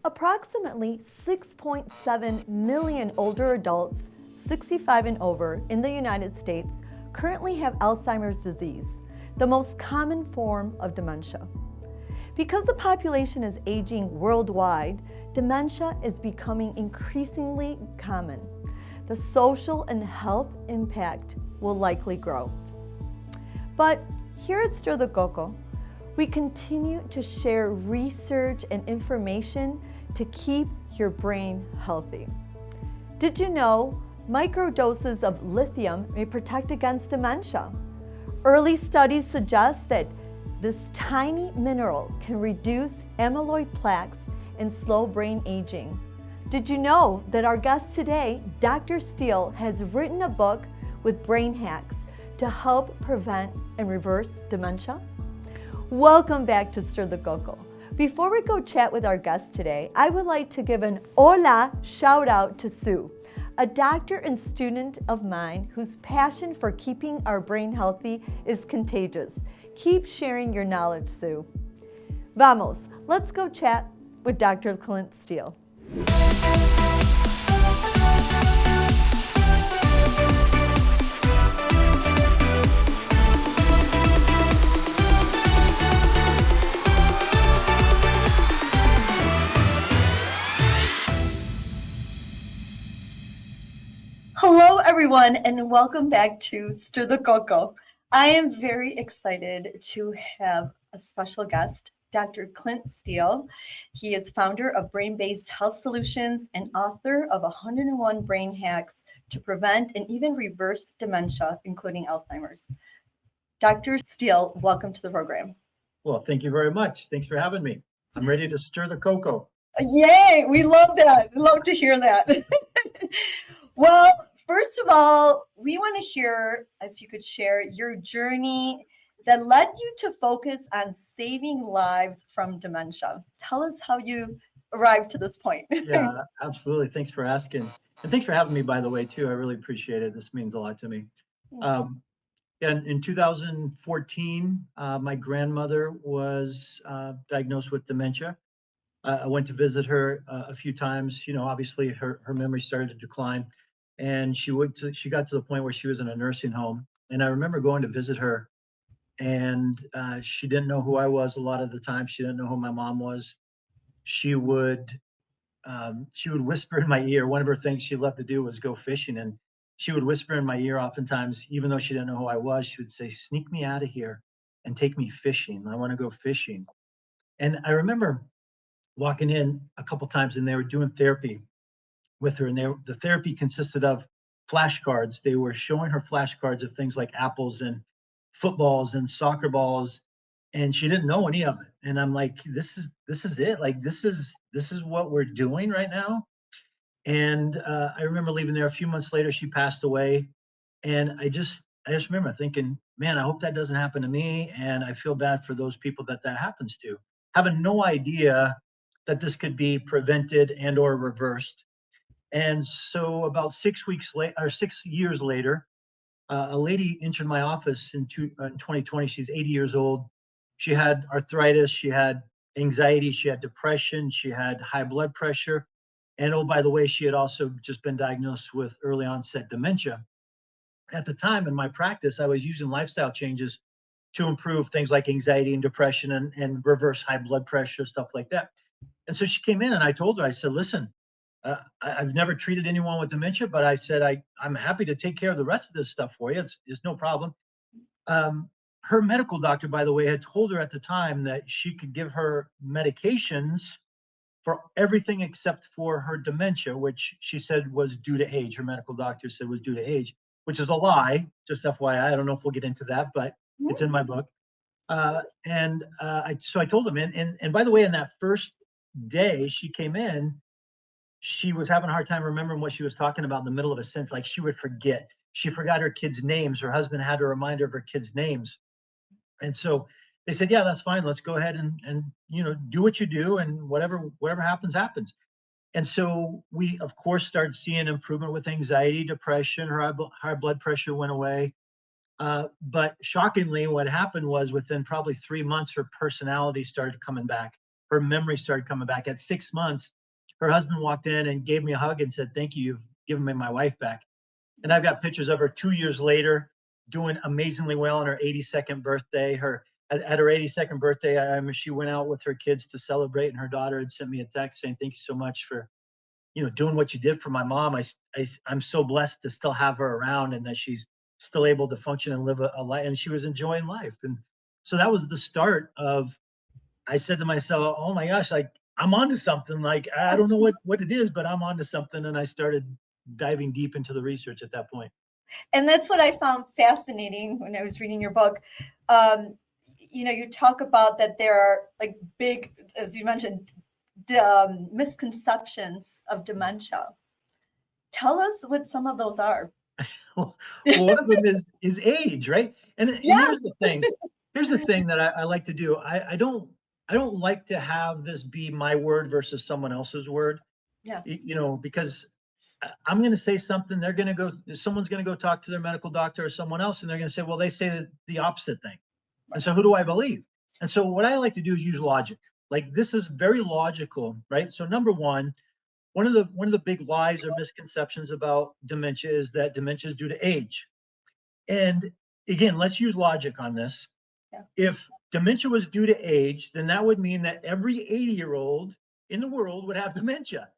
Approximately 6.7 million older adults 65 and over in the United States currently have Alzheimer's disease, the most common form of dementia. Because the population is aging worldwide, dementia is becoming increasingly common. The social and health impact will likely grow. But here at Stir the Coco, we continue to share research and information to keep your brain healthy. Did you know microdoses of lithium may protect against dementia? Early studies suggest that this tiny mineral can reduce amyloid plaques and slow brain aging. Did you know that our guest today, Dr. Steele, has written a book with brain hacks to help prevent and reverse dementia? Welcome back to Stir the Coco. Before we go chat with our guest today, I would like to give an hola shout out to Sue, a doctor and student of mine whose passion for keeping our brain healthy is contagious. Keep sharing your knowledge, Sue. Vamos, let's go chat with Dr. Clint Steele. Hello, everyone, and welcome back to Stir the Coco. I am very excited to have a special guest, Dr. Clint Steele. He is founder of Brain-Based Health Solutions and author of 101 Brain Hacks to Prevent and even Reverse Dementia, including Alzheimer's. Dr. Steele, welcome to the program. Well, thank you very much. Thanks for having me. I'm ready to stir the cocoa. Yay, we love that. Love to hear that. Well, first of all, we want to hear if you could share your journey that led you to focus on saving lives from dementia. Tell us how you arrived to this point. Yeah, absolutely. Thanks for asking. And thanks for having me, by the way, too. I really appreciate it. This means a lot to me. And in 2014, my grandmother was diagnosed with dementia. I went to visit her a few times. You know, obviously her memory started to decline. And she got to the point where she was in a nursing home. And I remember going to visit her, and she didn't know who I was a lot of the time. She didn't know who my mom was. She would whisper in my ear. One of her things she loved to do was go fishing, and she would whisper in my ear oftentimes, even though she didn't know who I was. She would say, "Sneak me out of here and take me fishing. I want to go fishing." And I remember walking in a couple times, and they were doing therapy with her, and the therapy consisted of flashcards. They were showing her flashcards of things like apples and footballs and soccer balls, and she didn't know any of it. And I'm like, this is it. Like this is what we're doing right now. And I remember leaving there. A few months later, she passed away, and I just remember thinking, man, I hope that doesn't happen to me, and I feel bad for those people that happens to, having no idea that this could be prevented and or reversed. And so about 6 years later, a lady entered my office in 2020. She's 80 years old. She had arthritis, she had anxiety, she had depression, she had high blood pressure. And oh, by the way, she had also just been diagnosed with early onset dementia. At the time in my practice, I was using lifestyle changes to improve things like anxiety and depression and reverse high blood pressure, stuff like that. And so she came in, and I told her, I said, listen, I've never treated anyone with dementia, but I said, I'm happy to take care of the rest of this stuff for you. It's no problem. Her medical doctor, by the way, had told her at the time that she could give her medications for everything except for her dementia, which she said was due to age. Her medical doctor said was due to age, which is a lie, just FYI. I don't know if we'll get into that, but it's in my book. So I told him, and by the way, in that first day she came in, she was having a hard time remembering what she was talking about in the middle of a sentence. Like she would forget. She forgot her kids' names. Her husband had to remind her of her kids' names. And so they said, yeah, that's fine. Let's go ahead and do what you do, and whatever happens, happens. And so we, of course, started seeing improvement with anxiety, depression. Her high blood pressure went away. But shockingly, what happened was within probably 3 months, her personality started coming back. her memory started coming back. At 6 months, her husband walked in and gave me a hug and said, "Thank you, you've given me my wife back." And I've got pictures of her 2 years later doing amazingly well on her 82nd birthday. At her 82nd birthday, she went out with her kids to celebrate, and her daughter had sent me a text saying, "Thank you so much for doing what you did for my mom. I'm so blessed to still have her around, and that she's still able to function and live a life." And she was enjoying life. And so that was the start of, I said to myself, "Oh my gosh, like I'm onto something. Like I don't know what it is, but I'm onto something." And I started diving deep into the research at that point. And that's what I found fascinating when I was reading your book. You talk about that there are like big, as you mentioned, misconceptions of dementia. Tell us what some of those are. Well, one of them is age, right? And Yeah. here's the thing. Here's the thing that I like to do. I don't like to have this be my word versus someone else's word. Yes. Because I'm going to say something, someone's going to go talk to their medical doctor or someone else, and they're going to say, well, they say the opposite thing. And so who do I believe? And so what I like to do is use logic. Like this is very logical, right? So number one of the big lies or misconceptions about dementia is that dementia is due to age. And again, let's use logic on this. Yeah. If dementia was due to age, then that would mean that every 80-year-old in the world would have dementia.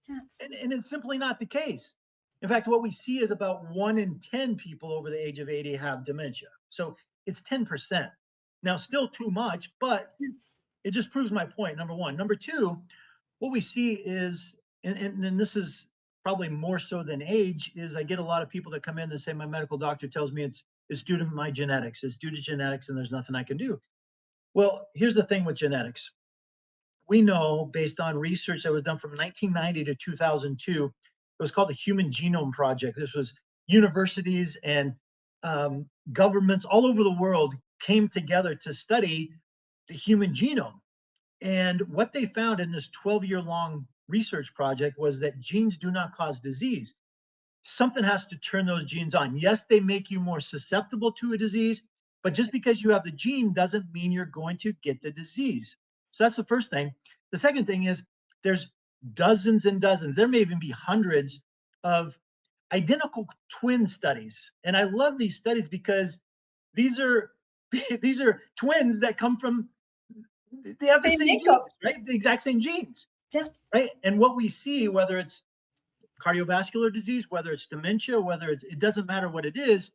Yes. And it's simply not the case. In fact, what we see is about 1 in 10 people over the age of 80 have dementia. So it's 10%. Now, still too much, but Yes. it just proves my point, number one. Number two, what we see is, and this is probably more so than age, is I get a lot of people that come in and say, my medical doctor tells me it's due to my genetics. It's due to genetics, and there's nothing I can do. Well, here's the thing with genetics. We know, based on research that was done from 1990 to 2002, it was called the Human Genome Project. This was universities and governments all over the world came together to study the human genome. And what they found in this 12-year-long research project was that genes do not cause disease. Something has to turn those genes on. Yes, they make you more susceptible to a disease, but just because you have the gene doesn't mean you're going to get the disease. So that's the first thing. The second thing is there's dozens and dozens, there may even be hundreds of identical twin studies. And I love these studies because these are these are twins that come from, they have the same genes, right? The exact same genes. Yes. Right. And what we see, whether it's cardiovascular disease, whether it's dementia, it doesn't matter what it is,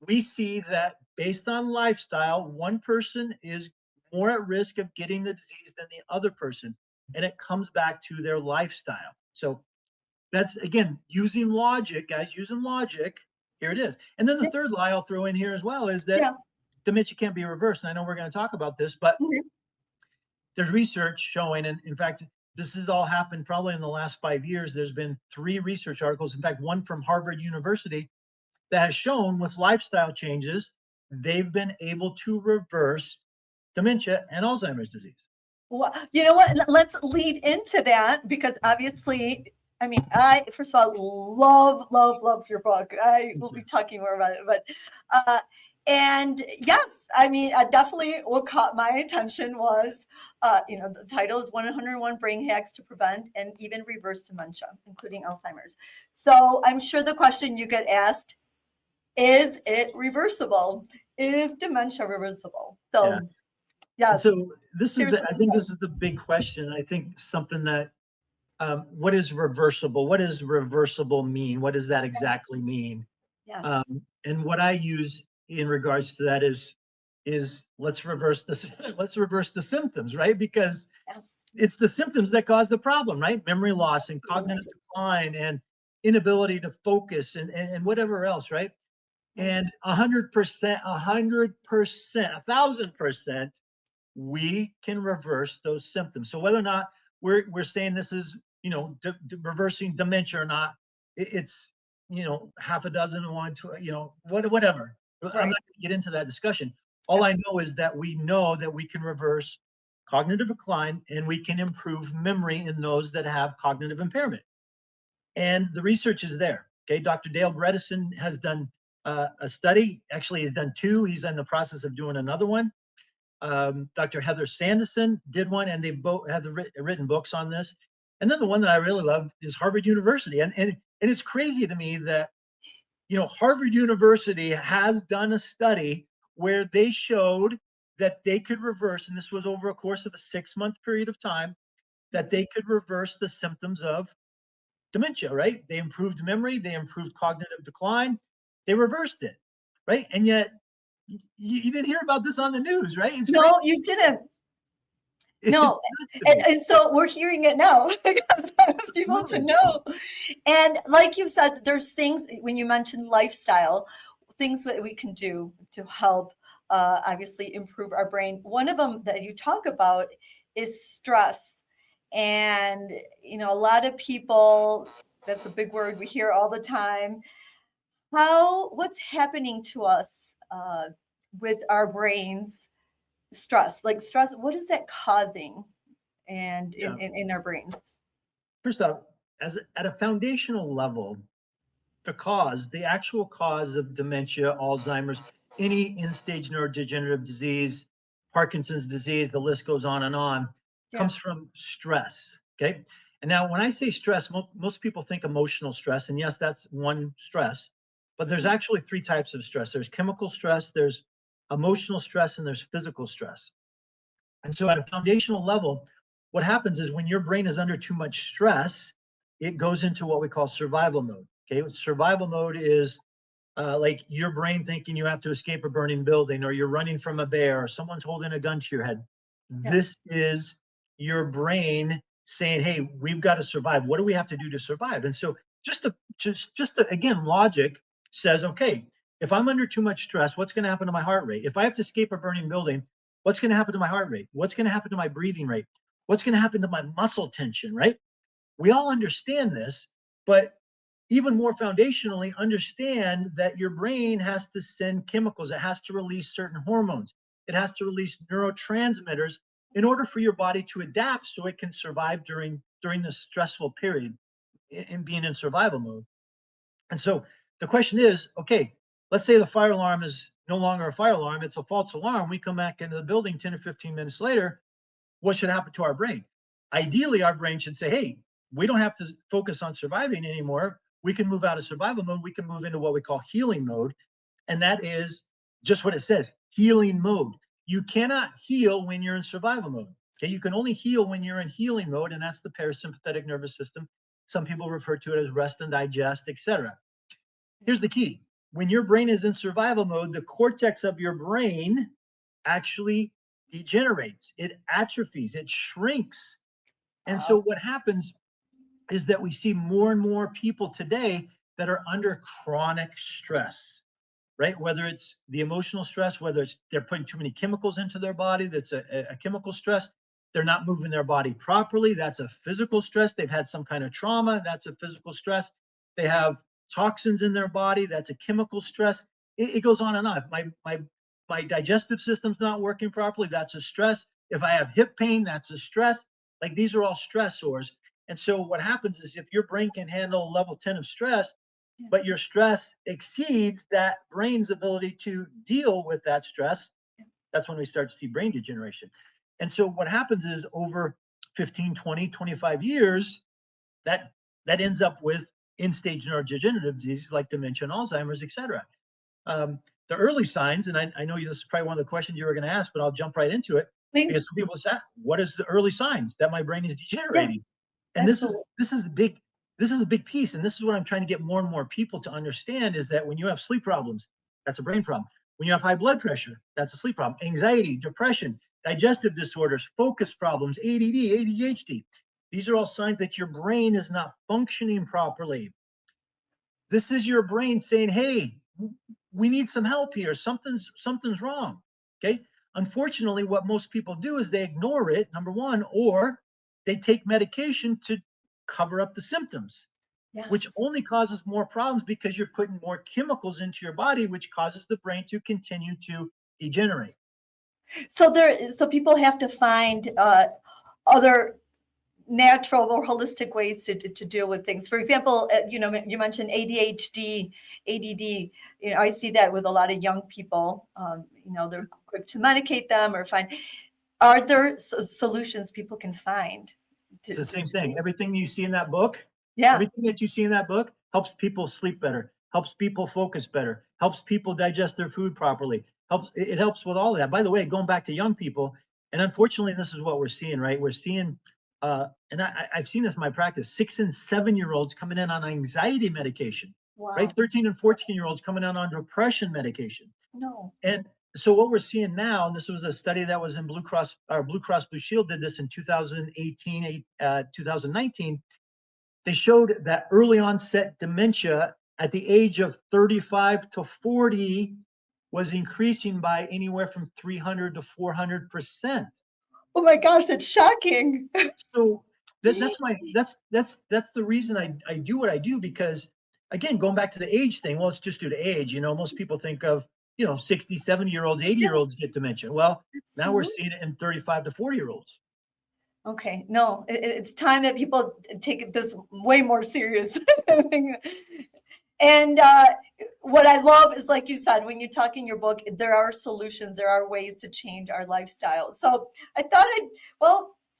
we see that based on lifestyle, one person is more at risk of getting the disease than the other person. And it comes back to their lifestyle. So that's, again, using logic, guys, using logic. Here it is. And then the third lie I'll throw in here as well is that dementia can't be reversed. And I know we're going to talk about this, but there's research showing, and in fact, this has all happened probably in the last 5 years. There's been 3 research articles, in fact, one from Harvard University, that has shown with lifestyle changes, they've been able to reverse dementia and Alzheimer's disease. Well, you know what? Let's lead into that because obviously, I mean, I first of all love your book. I will be talking more about it, but and yes, I mean, definitely what caught my attention was, the title is 101 Brain Hacks to Prevent and Even Reverse Dementia, including Alzheimer's. So I'm sure the question you get asked, is it reversible? Is dementia reversible? So, yeah. So I think this is the big question. I think something that, what is reversible? What does reversible mean? What does that exactly mean? Yes. And what I use in regards to that is let's reverse the symptoms, right? Because it's the symptoms that cause the problem, right? Memory loss and cognitive decline and inability to focus and whatever else, right? And 100%, 1,000%, we can reverse those symptoms. So whether or not we're saying this is, reversing dementia or not, it's, half a dozen and one, whatever. I'm not going to get into that discussion. All I know is that we know that we can reverse cognitive decline and we can improve memory in those that have cognitive impairment. And the research is there. Okay, Dr. Dale Bredesen has done a study. Actually, he's done 2. He's in the process of doing another one. Dr. Heather Sanderson did one, and they both have written books on this. And then the one that I really love is Harvard University. And it's crazy to me that, Harvard University has done a study where they showed that they could reverse, and this was over a course of a 6-month period of time, that they could reverse the symptoms of dementia, right? They improved memory, they improved cognitive decline, they reversed it, right? And yet you didn't hear about this on the news, right? It's crazy. No, you didn't. No, It's and so we're hearing it now. People to know. And like you said, there's things when you mentioned lifestyle, things that we can do to help obviously improve our brain. One of them that you talk about is stress. And, a lot of people, that's a big word we hear all the time. What's happening to us with our brains? Stress, what is that causing and in our brains? First off, at a foundational level, the actual cause of dementia, Alzheimer's, any end-stage neurodegenerative disease, Parkinson's disease, the list goes on, comes from stress. Okay. And now when I say stress, most people think emotional stress. And yes, that's one stress, but there's actually 3 types of stress. There's chemical stress, there's emotional stress, and there's physical stress. And so at a foundational level, what happens is when your brain is under too much stress, it goes into what we call survival mode. Okay. Survival mode is like your brain thinking you have to escape a burning building, or you're running from a bear, or someone's holding a gun to your head. Yes. This is your brain saying, hey, we've got to survive. What do we have to do to survive? And so just to again, logic says, okay, if I'm under too much stress, what's going to happen to my heart rate? If I have to escape a burning building, what's going to happen to my heart rate? What's going to happen to my breathing rate? What's going to happen to my muscle tension, right? We all understand this, but even more foundationally, understand that your brain has to send chemicals. It has to release certain hormones. It has to release neurotransmitters in order for your body to adapt so it can survive during this stressful period in being in survival mode. And so the question is, okay, let's say the fire alarm is no longer a fire alarm, it's a false alarm. We come back into the building 10 or 15 minutes later. What should happen to our brain? Ideally, our brain should say, hey, we don't have to focus on surviving anymore. We can move out of survival mode. We can move into what we call healing mode. And that is just what it says, healing mode. You cannot heal when you're in survival mode. Okay, you can only heal when you're in healing mode, and that's the parasympathetic nervous system. Some people refer to it as rest and digest, etc. Here's the key. When your brain is in survival mode, the cortex of your brain actually degenerates, it atrophies, it shrinks. And so what happens is that we see more and more people today that are under chronic stress, right? Whether it's the emotional stress, whether it's they're putting too many chemicals into their body, that's a chemical stress. They're not moving their body properly. That's a physical stress. They've had some kind of trauma. That's a physical stress. They have toxins in their body. That's a chemical stress. It goes on and on. My digestive system's not working properly. That's a stress. If I have hip pain, that's a stress. Like these are all stressors. And so what happens is if your brain can handle level 10 of stress, but your stress exceeds that brain's ability to deal with that stress, that's when we start to see brain degeneration. And so what happens is over 15, 20, 25 years, that ends up with end-stage neurodegenerative diseases like dementia and Alzheimer's, et cetera. The early signs, and I know this is probably one of the questions you were going to ask, but I'll jump right into it. Thanks. Because some people say, what is the early signs that my brain is degenerating? Yeah, and this is a big piece, and this is what I'm trying to get more and more people to understand is that when you have sleep problems, that's a brain problem. When you have high blood pressure, that's a sleep problem. Anxiety, depression, digestive disorders, focus problems, ADD, ADHD. These are all signs that your brain is not functioning properly. This is your brain saying, hey, we need some help here. Something's wrong. Okay. Unfortunately, what most people do is they ignore it, number one, or they take medication to cover up the symptoms, which only causes more problems because you're putting more chemicals into your body, which causes the brain to continue to degenerate. So people have to find other natural or holistic ways to deal with things. For example, you mentioned ADHD, ADD. I see that with a lot of young people. They're quick to medicate them or find. Are there solutions people can find? It's the same thing. Everything you see in that book, Yeah. everything that you see in that book helps people sleep better, helps people focus better, helps people digest their food properly. It helps with all of that. By the way, going back to young people, and unfortunately, this is what we're seeing, right? We're seeing, and I've seen this in my practice, 6 and 7-year-olds coming in on anxiety medication, right? Wow. 13 and 14-year-olds coming in on depression medication. No. And so what we're seeing now, and this was a study that was in Blue Cross Blue Shield did this in 2018, 2019. They showed that early onset dementia at the age of 35 to 40 was increasing by anywhere from 300 to 400%. Oh my gosh, that's shocking. So that's the reason I do what I do, because again, going back to the age thing, well, it's just due to age. Most people think of, 60, 70-year-olds, 80-year-olds get dementia. Well, now we're seeing it in 35 to 40-year-olds. Okay, no, it's time that people take this way more serious. And what I love is, like you said, when you talk in your book, there are solutions, there are ways to change our lifestyle. So I thought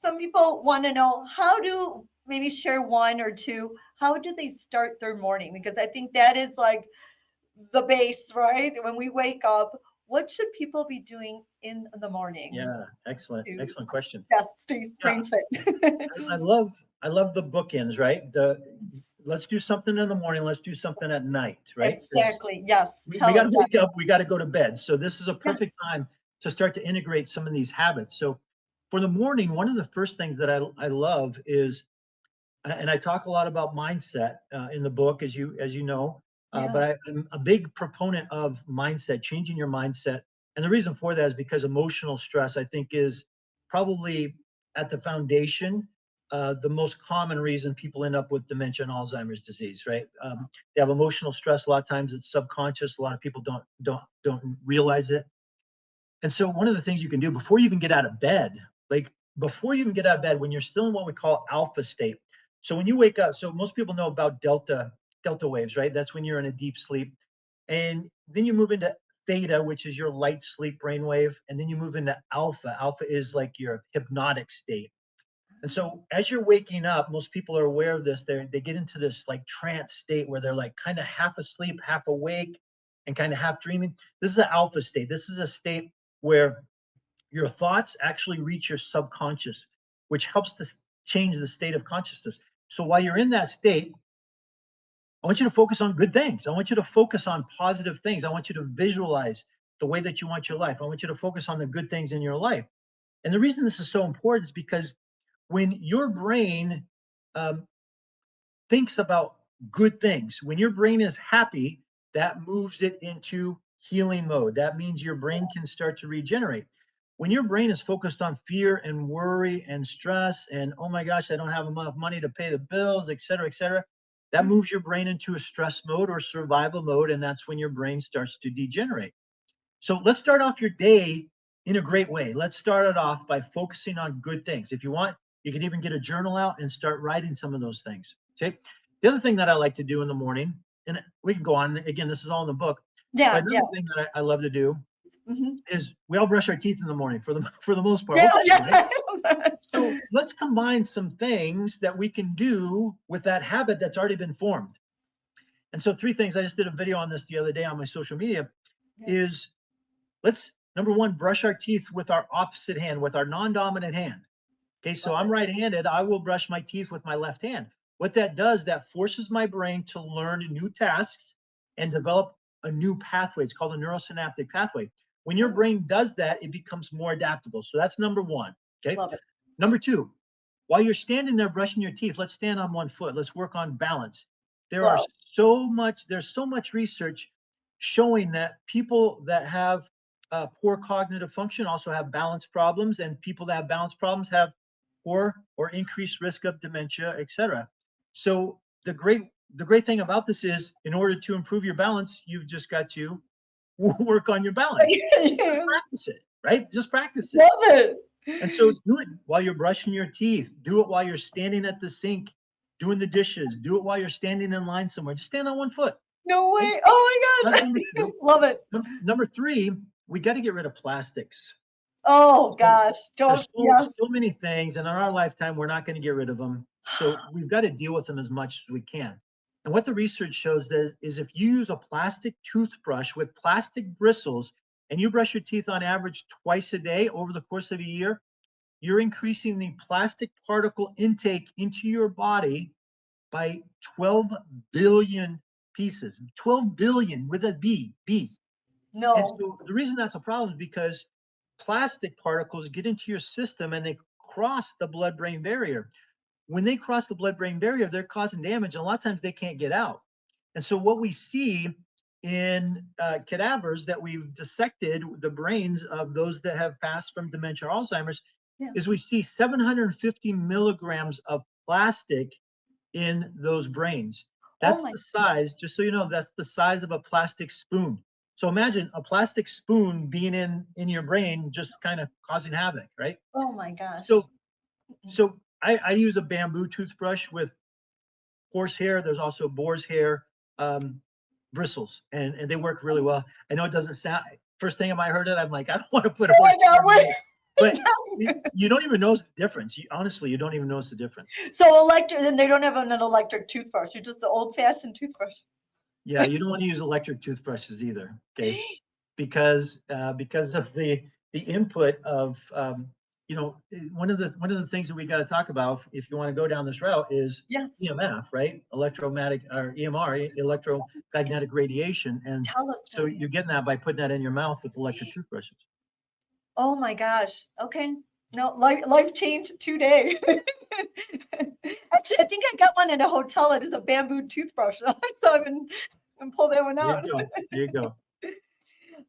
some people want to know, how do maybe share one or two, how do they start their morning? Because I think that is like the base, right? When we wake up, what should people be doing in the morning? Yeah, excellent question. Yes, stay brain fit. I love the bookends, right? Let's do something in the morning, let's do something at night, right? Exactly. Yes. We got to wake up, we got to go to bed. So this is a perfect time to start to integrate some of these habits. So for the morning, one of the first things that I love is, and I talk a lot about mindset in the book, as you know, but I'm a big proponent of mindset, changing your mindset. And the reason for that is because emotional stress, I think, is probably at the foundation, the most common reason people end up with dementia and Alzheimer's disease, right? They have emotional stress. A lot of times it's subconscious. A lot of people don't realize it. And so one of the things you can do before you even get out of bed, when you're still in what we call alpha state. So when you wake up, so most people know about delta waves, right? That's when you're in a deep sleep. And then you move into theta, which is your light sleep brainwave. And then you move into alpha. Alpha is like your hypnotic state. And so as you're waking up, most people are aware of this. They get into this like trance state where they're like kind of half asleep, half awake, and kind of half dreaming. This is an alpha state. This is a state where your thoughts actually reach your subconscious, which helps to change the state of consciousness. So while you're in that state, I want you to focus on good things. I want you to focus on positive things. I want you to visualize the way that you want your life. I want you to focus on the good things in your life. And the reason this is so important is because when your brain thinks about good things, when your brain is happy, that moves it into healing mode. That means your brain can start to regenerate. When your brain is focused on fear and worry and stress and, oh my gosh, I don't have enough money to pay the bills, et cetera, that moves your brain into a stress mode or survival mode. And that's when your brain starts to degenerate. So let's start off your day in a great way. Let's start it off by focusing on good things. If you want, you can even get a journal out and start writing some of those things. Okay. The other thing that I like to do in the morning, and we can go on, again, this is all in the book. Yeah. But another thing that I love to do is we all brush our teeth in the morning for the most part. Right? So let's combine some things that we can do with that habit that's already been formed. And so 3 things, I just did a video on this the other day on my social media, is let's, number 1, brush our teeth with our opposite hand, with our non-dominant hand. Okay, so I'm right-handed. I will brush my teeth with my left hand. What that does, that forces my brain to learn new tasks and develop a new pathway. It's called a neurosynaptic pathway. When your brain does that, it becomes more adaptable. So that's number 1. Okay. Love it. Number 2, while you're standing there brushing your teeth, let's stand on one foot. Let's work on balance. There's so much research showing that people that have poor cognitive function also have balance problems, and people that have balance problems have poor or increased risk of dementia, et cetera. So the great thing about this is, in order to improve your balance, you've just got to work on your balance. Just practice it, right? Just practice it. Love it. And so do it while you're brushing your teeth. Do it while you're standing at the sink, doing the dishes. Do it while you're standing in line somewhere. Just stand on one foot. No way. Oh my gosh. Love it. Number 3, we got to get rid of plastics. Oh So gosh, don't, there's yes. so many things, and in our lifetime, we're not going to get rid of them. So we've got to deal with them as much as we can. And what the research shows is if you use a plastic toothbrush with plastic bristles and you brush your teeth on average twice a day over the course of a year, you're increasing the plastic particle intake into your body by 12 billion pieces. 12 billion with a B. And No. so the reason that's a problem is because plastic particles get into your system and they cross the blood-brain barrier. When they cross the blood-brain barrier, they're causing damage, and a lot of times they can't get out. And so what we see in cadavers that we've dissected the brains of those that have passed from dementia or Alzheimer's Yeah. is we see 750 milligrams of plastic in those brains. Oh That's my, the size, just so you know, that's the size of a plastic spoon. So imagine a plastic spoon being in your brain, just kind of causing havoc, right? oh my gosh. So I use a bamboo toothbrush with horsehair. There's also boar's hair um, bristles, and they work really well. I know it doesn't sound. First thing I heard it, I'm like, I don't want to put Oh horse my God, hair in my what? nose. But you don't even notice the difference. Honestly, you don't even notice the difference. So electric, and they don't have an electric toothbrush. You're just the old-fashioned toothbrush. Yeah, you don't want to use electric toothbrushes either, okay? Because of the input of one of the things that we got to talk about if you want to go down this route is Yes. EMF, right? Electromagnetic or EMR, electromagnetic radiation, and Tell us, so Tony. you're getting that by putting that in your mouth with electric toothbrushes. Oh my gosh. Okay. No, life changed today. Actually, I think I got one at a hotel. It is a bamboo toothbrush. So I've been and pull that one There out. you go. There you go.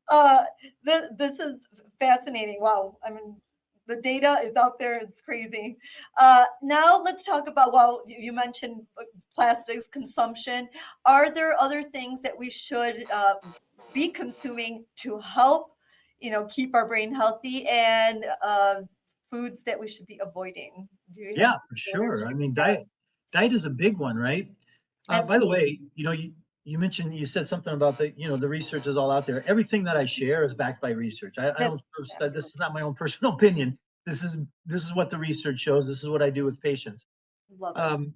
Uh, this is fascinating. Wow. I mean, the data is out there. It's crazy. Now let's talk about, well, you mentioned plastics consumption. Are there other things that we should be consuming to help, keep our brain healthy, and foods that we should be avoiding? Do you have Yeah, for one or sure. I two? mean, Yes, diet is a big one, right? By the absolutely. way, you said something about the research is all out there. Everything that I share is backed by research. I don't That's this fabulous. is not my own personal opinion. This is what the research shows. This is what I do with patients. Love it. Um,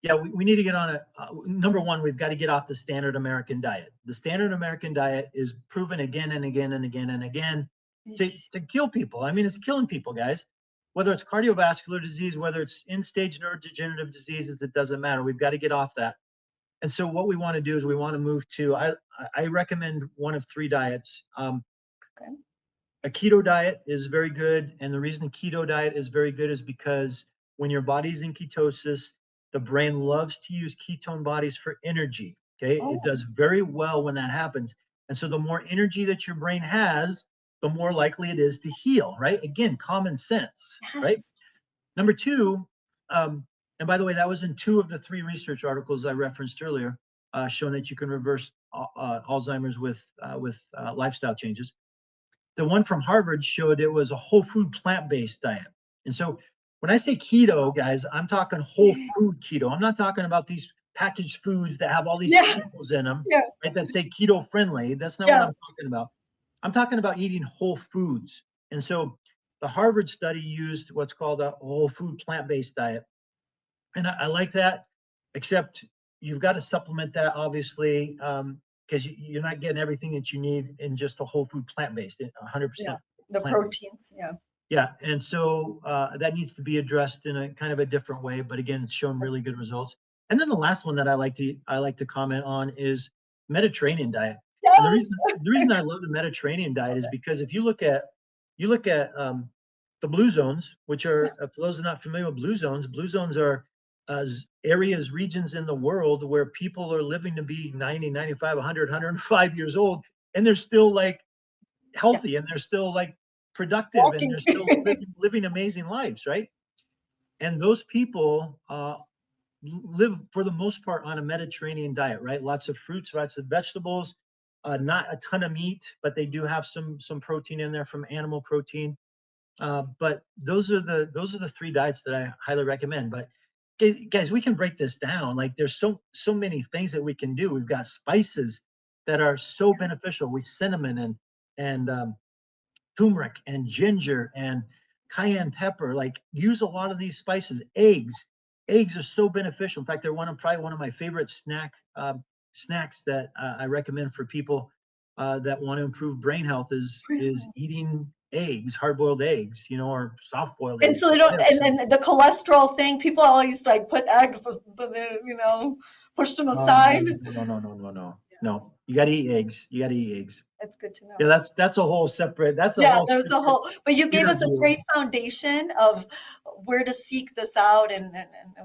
yeah, we need to get on number one, we've got to get off the standard American diet. The standard American diet is proven again and again and again and again to kill people. I mean, it's killing people, guys. Whether it's cardiovascular disease, whether it's end-stage neurodegenerative diseases, it doesn't matter. We've got to get off that. And so what we want to do is we want to move to, I recommend one of three diets. Okay. A keto diet is very good. And the reason the keto diet is very good is because when your body's in ketosis, the brain loves to use ketone bodies for energy. Okay. It Oh, does very well when that happens. And so the more energy that your brain has, the more likely it is to heal, right? Again, common sense, right? yes. Number two, and by the way, that was in two of the three research articles I referenced earlier, showing that you can reverse Alzheimer's with lifestyle changes. The one from Harvard showed it was a whole food plant-based diet. And so when I say keto, guys, I'm talking whole food keto. I'm not talking about these packaged foods that have all these Yeah. chemicals in them, Yeah. right? That say keto friendly. That's not what Yeah. I'm talking about. I'm talking about eating whole foods. And so the Harvard study used what's called a whole food plant-based diet. And I like that, except you've got to supplement that obviously, because you're not getting everything that you need in just a whole food plant-based, Yeah. 100% The plant-based. proteins. Yeah. Yeah, and so that needs to be addressed in a kind of a different way, but again, it's shown really good results. And then the last one that I like to comment on is Mediterranean diet. And the Yes. reason the reason I love the Mediterranean diet is because if you look at the blue zones, which Yeah. are for those not familiar with blue zones are areas, regions in the world where people are living to be 90, 95, 100, 105 years old, and they're still like Yeah. healthy and they're still like productive and Walking. they're still living amazing lives, right? And those people live for the most part on a Mediterranean diet, right? Lots of fruits, lots of vegetables, not a ton of meat, but they do have some protein in there from animal protein. But those are the three diets that I highly recommend. But guys, we can break this down. Like there's so many things that we can do. We've got spices that are so beneficial. We cinnamon and turmeric and ginger and cayenne pepper. Like use a lot of these spices. Eggs are so beneficial. In fact, they're probably one of my favorite snacks that I recommend for people that want to improve brain health is eating eggs, hard boiled eggs, or soft boiled And eggs. so they don't, and then the cholesterol thing, people always like put eggs, push them No, aside. no, no, no, no, no, Yeah, no. You got to eat eggs. You got to eat eggs. that's good to know. Yeah, that's a whole separate. That's a Yeah, whole there's a separate whole, but you gave us a interview. great foundation of where to seek this out and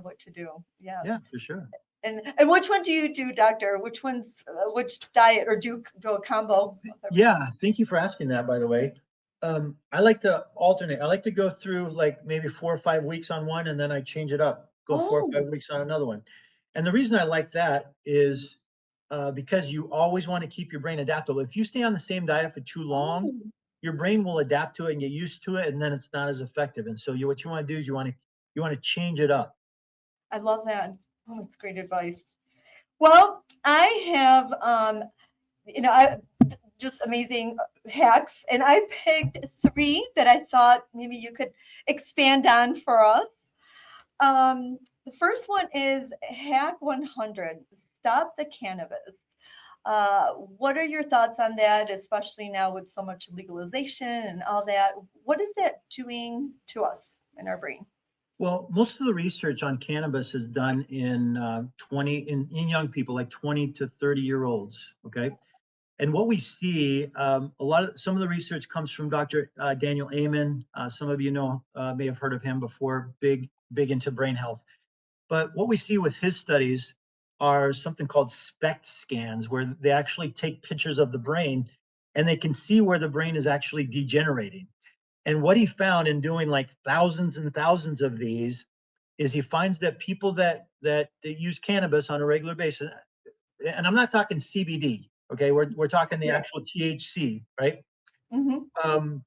what to do. Yes. Yeah, for sure. And which one do you do, doctor? Which diet, or do you do a combo of everything? Yeah, thank you for asking that, by the way. I like to alternate. I like to go through like maybe 4 or 5 weeks on one, and then I change it up, go 4 or 5 weeks on another one. And the reason I like that is because you always want to keep your brain adaptable. If you stay on the same diet for too long, Oh, your brain will adapt to it and get used to it, and then it's not as effective. And so what you want to do is you want to change it up. I love that. Oh, that's great advice. Well, I have, I just amazing hacks, and I picked three that I thought maybe you could expand on for us. The first one is hack 100, stop the cannabis. What are your thoughts on that, especially now with so much legalization and all that? What is that doing to us in our brain? Well, most of the research on cannabis is done in 20 in young people, like 20 to 30-year olds. Okay. And what we see, some of the research comes from Dr. Daniel Amen. Some of you may have heard of him before, big into brain health. But what we see with his studies are something called SPECT scans, where they actually take pictures of the brain and they can see where the brain is actually degenerating. And what he found in doing like thousands and thousands of these is he finds that people that use cannabis on a regular basis, and I'm not talking CBD, okay, we're talking the Yeah. actual THC, right? Mm-hmm. Um,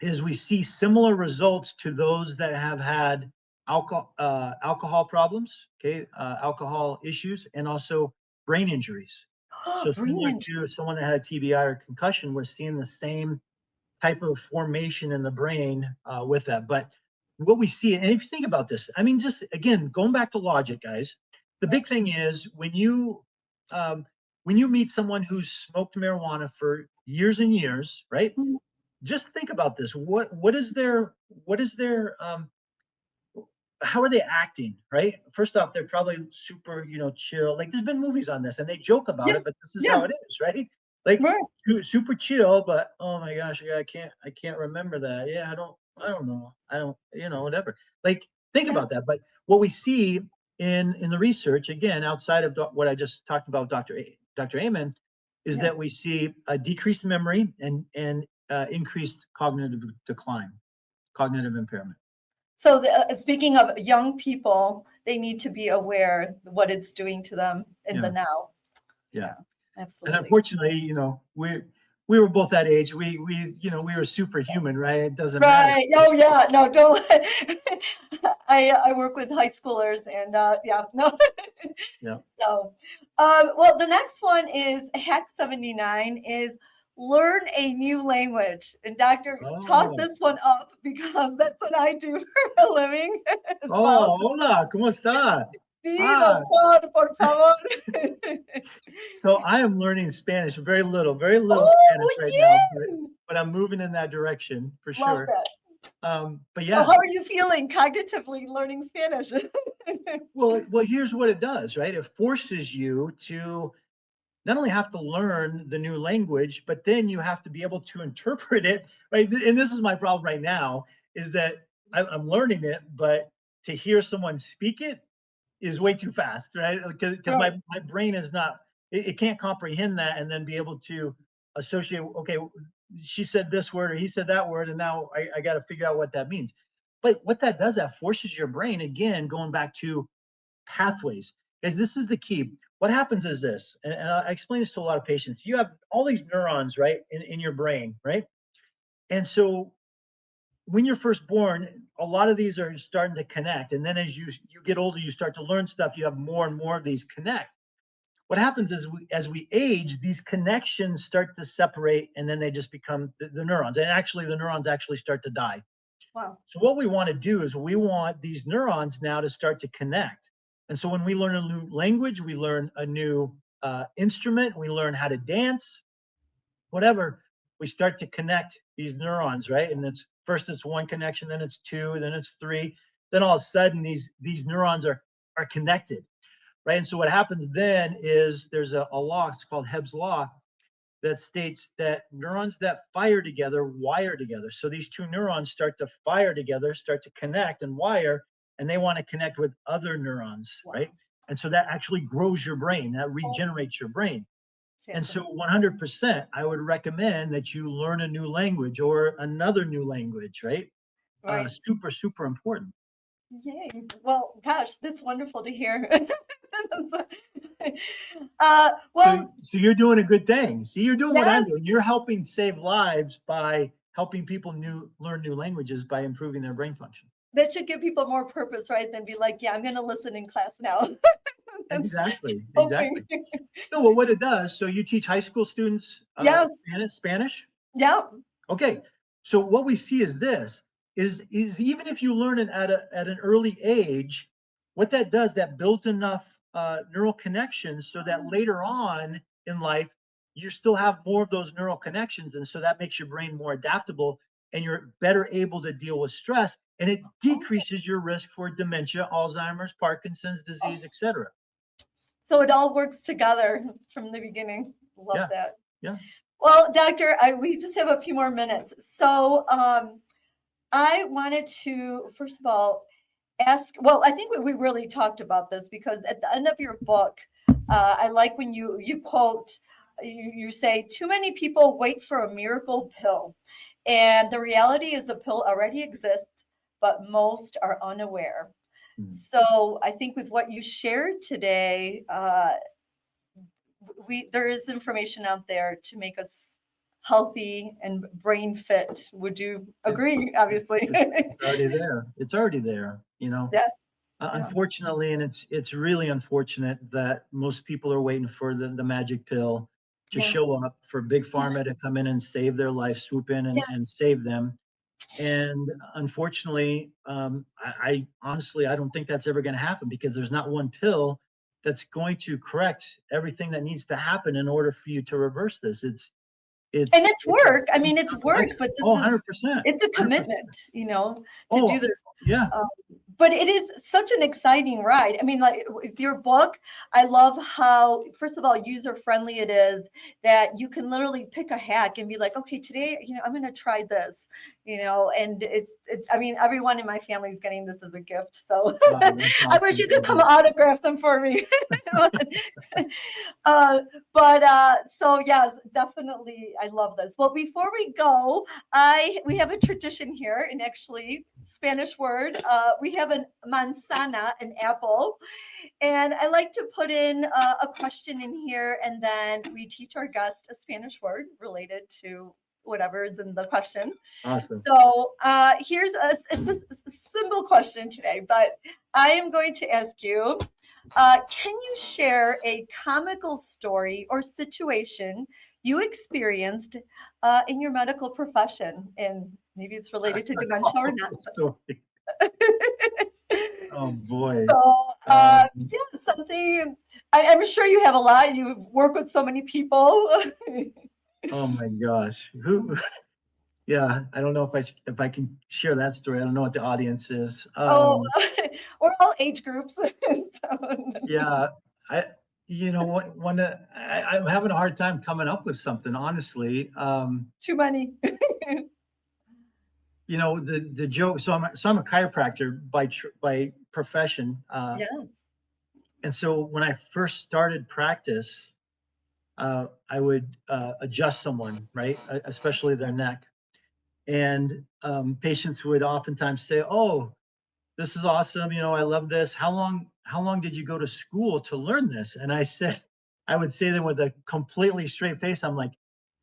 is we see similar results to those that have had alcohol problems, okay, alcohol issues, and also brain injuries. So similar Brilliant. to someone that had a TBI or concussion, we're seeing the same type of formation in the brain with that. But what we see, and if you think about this, I mean, just again, going back to logic, guys, the big thing is um, when you meet someone who's smoked marijuana for years and years, right? Mhm. Just think about this. What is their how are they acting, right? First off, they're probably super, chill. Like there's been movies on this and they joke about Yeah, it, but this is how yeah, it is, right? Like right. super chill, but oh my gosh, yeah, I can't remember that. Yeah, I don't know. I don't, whatever. Like think Yeah, about that. But what we see in the research, again, outside of what I just talked about, Dr. Amen, is yeah. that we see a decreased memory and increased cognitive decline, cognitive impairment. So, speaking of young people, they need to be aware what it's doing to them in the Yeah, now. yeah. Yeah, And absolutely. unfortunately, we were both that age. We were superhuman, right? It doesn't matter. Right. Oh, yeah. No, don't. I work with high schoolers, and yeah, no. Yeah. So, well, the next one is hack 79 is learn a new language. And Doctor, talk Oh, this one up because that's what I do for a living as well. oh, hola, ¿cómo está? Sí, Ah, doctor, por favor. so I am learning Spanish, very little Spanish Oh, right now, but yeah. but I'm moving in that direction for Love sure. that. But So, yeah, how are you feeling cognitively learning Spanish? well, here's what it does, right? It forces you to not only have to learn the new language, but then you have to be able to interpret it, right? And this is my problem right now, is that I'm learning it, but to hear someone speak it is way too fast, right? Because Right. my brain is not, it can't comprehend that and then be able to associate, okay, she said this word or he said that word, and now I got to figure out what that means. But what that does, that forces your brain, again, going back to pathways. Because this is the key. What happens is this, and I explain this to a lot of patients. You have all these neurons, right, in your brain, right? And so when you're first born, a lot of these are starting to connect. And then as you get older, you start to learn stuff, you have more and more of these connect. what happens is as we age, these connections start to separate, and then they just become the neurons. And actually, the neurons actually start to die. Wow. So what we want to do is we want these neurons now to start to connect. And so when we learn a new language, we learn a new instrument, we learn how to dance, whatever, we start to connect these neurons, right? And it's first it's one connection, then it's two, then it's three. Then all of a sudden these neurons are connected, right? And so what happens then is there's a law, it's called Hebb's law, that states that neurons that fire together wire together. So these two neurons start to fire together, start to connect and wire, and they want to connect with other neurons, wow, right? And so that actually grows your brain, that regenerates your brain. And so 100%, I would recommend that you learn a new language or another new language, right? Right. Super, super important. Yay. Well, gosh, that's wonderful to hear. So you're doing a good thing. See, you're doing what I'm doing. You're helping save lives by helping people learn new languages by improving their brain function. That should give people more purpose, right? Than be like, yeah, I'm going to listen in class now. Exactly. No, well, what it does, so you teach high school students yes. Spanish? Yeah. Okay. So what we see is this, is even if you learn it at an early age, what that does, that builds enough neural connections so that later on in life, you still have more of those neural connections. And so that makes your brain more adaptable and you're better able to deal with stress. And it decreases your risk for dementia, Alzheimer's, Parkinson's disease, etc. So it all works together from the beginning. Love that. Yeah. Well, Doctor, we just have a few more minutes. So I wanted to, first of all, ask, well, I think we really talked about this because at the end of your book, I like when you quote, you say, too many people wait for a miracle pill. And the reality is the pill already exists, but most are unaware. So I think with what you shared today, there is information out there to make us healthy and brain fit. Would you agree? Obviously, it's already there. It's already there. You know. Yeah. Unfortunately, and it's really unfortunate that most people are waiting for the magic pill to show up, for big pharma to come in and save their life, swoop in and save them. And unfortunately, I honestly, I don't think that's ever going to happen because there's not one pill that's going to correct everything that needs to happen in order for you to reverse this. It's work. I mean, it's work, but this 100%. It's a commitment, 100%. You know, to do this. Yeah. But it is such an exciting ride. I mean, like with your book, I love how, first of all, user-friendly it is, that you can literally pick a hack and be like, okay, today, I'm going to try this, and it's, I mean, everyone in my family is getting this as a gift. So awesome. I wish you could come autograph them for me. So yes, definitely. I love this. Well, before we go, we have a tradition here, and actually Spanish word. We have a manzana, an apple, and I like to put in a question in here, and then we teach our guest a Spanish word related to whatever is in the question. Awesome. So here's it's a simple question today, but I am going to ask you, can you share a comical story or situation you experienced in your medical profession? And maybe it's related to dementia or not. Oh boy. So something, I'm sure you have a lot. You work with so many people. Oh my gosh. Yeah, I don't know if I can share that story. I don't know what the audience is. We're all age groups. Yeah, I'm having a hard time coming up with something, honestly. Too many. The joke. So I'm a chiropractor by profession. Yes. And so when I first started practice, I would adjust someone, right, especially their neck, and patients would oftentimes say, "Oh, this is awesome. I love this. How long did you go to school to learn this?" And I would say them with a completely straight face. I'm like,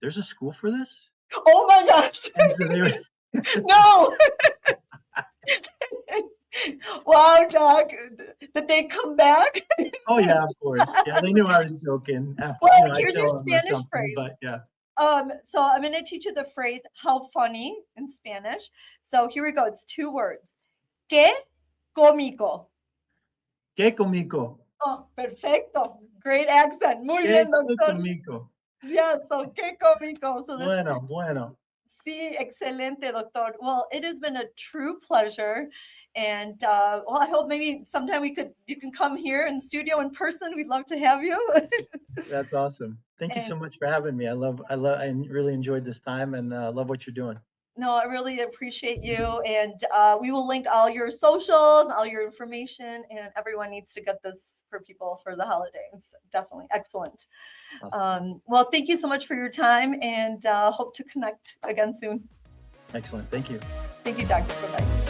"There's a school for this?" Oh my gosh. And so they were, no. Wow, Doc, did they come back? Oh, yeah, of course. Yeah, they knew I was joking after, Well, I here's your tell them or Spanish something, phrase. but yeah. So I'm going to teach you the phrase "how funny" in Spanish. So here we go. It's 2 words. Que cómico. ¿Qué comico? Oh, perfecto. Great accent. Muy ¿Qué bien, doctor. comico? Yeah, so que cómico. So that's Bueno, bueno. sí, excelente, doctor. Well, it has been a true pleasure. And well, I hope maybe sometime you can come here in studio in person. We'd love to have you. That's awesome. Thank you so And much for having me. I really enjoyed this time and love what you're doing. no, I really appreciate you. And we will link all your socials, all your information, and everyone needs to get this for people for the holidays. Definitely excellent. Awesome. Well, thank you so much for your time, and hope to connect again soon. Excellent. Thank you. Thank you, Doctor. Bye bye.